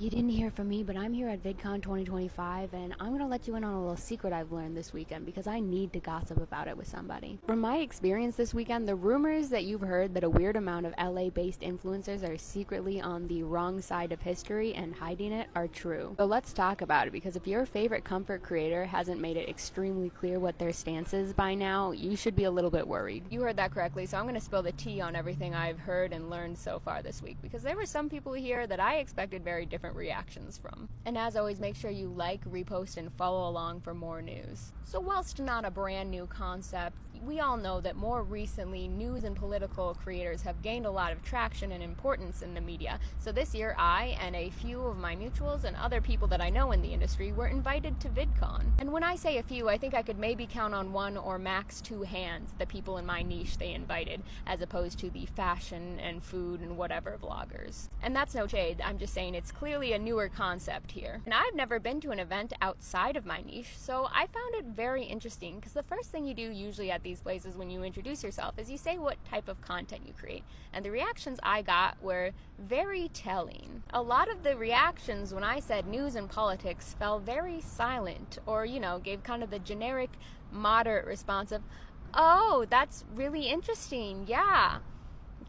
You didn't hear from me, but I'm here at Vidcon 2025, and I'm going to let you in on a little secret I've learned this weekend because I need to gossip about it with somebody. From my experience this weekend, the rumors that you've heard that a weird amount of LA-based influencers are secretly on the wrong side of history and hiding it are true. So let's talk about it, because if your favorite comfort creator hasn't made it extremely clear what their stance is by now, you should be a little bit worried. You heard that correctly, so I'm going to spill the tea on everything I've heard and learned so far this week, because there were some people here that I expected very different reactions from. And as always, make sure you like, repost, and follow along for more news. So whilst not a brand new concept, we all know that more recently news and political creators have gained a lot of traction and importance in the media. So this year I and a few of my mutuals and other people that I know in the industry were invited to Vidcon. And when I say a few, I think I could maybe count on one or max two hands the people in my niche they invited, as opposed to the fashion and food and whatever vloggers. And that's no shade, I'm just saying it's clearly a newer concept here. And I've never been to an event outside of my niche, so I found it very interesting, because the first thing you do usually at these places when you introduce yourself is you say what type of content you create. And the reactions I got were very telling. A lot of the reactions when I said news and politics fell very silent, or, gave kind of the generic, moderate response of, "Oh, that's really interesting, yeah.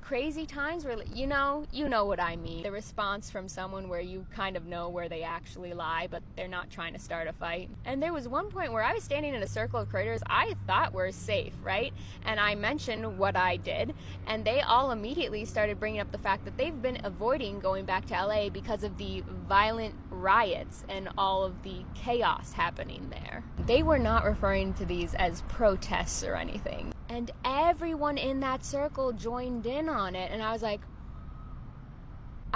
Crazy times," really, you know what I mean. The response from someone where you kind of know where they actually lie, but they're not trying to start a fight. And there was one point where I was standing in a circle of creators I thought were safe, right? And I mentioned what I did, and they all immediately started bringing up the fact that they've been avoiding going back to LA because of the violent riots and all of the chaos happening there. They were not referring to these as protests or anything. And everyone in that circle joined in on it, and I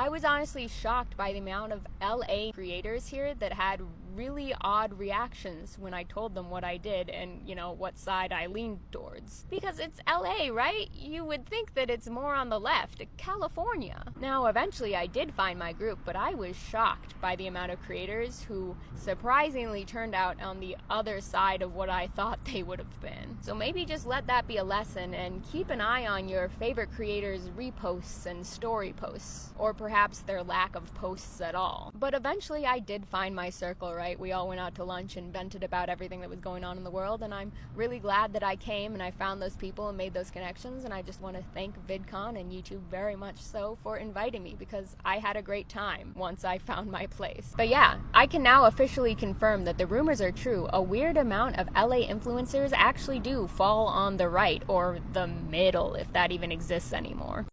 was honestly shocked by the amount of LA creators here that had really odd reactions when I told them what I did and, what side I leaned towards. Because it's LA, right? You would think that it's more on the left, California. Now, eventually I did find my group, but I was shocked by the amount of creators who surprisingly turned out on the other side of what I thought they would have been. So maybe just let that be a lesson and keep an eye on your favorite creators' reposts and story posts, or perhaps their lack of posts at all. But eventually I did find my circle, right? We all went out to lunch and vented about everything that was going on in the world, and I'm really glad that I came and I found those people and made those connections, and I just want to thank VidCon and YouTube very much so for inviting me, because I had a great time once I found my place. But yeah, I can now officially confirm that the rumors are true. A weird amount of LA influencers actually do fall on the right, or the middle, if that even exists anymore.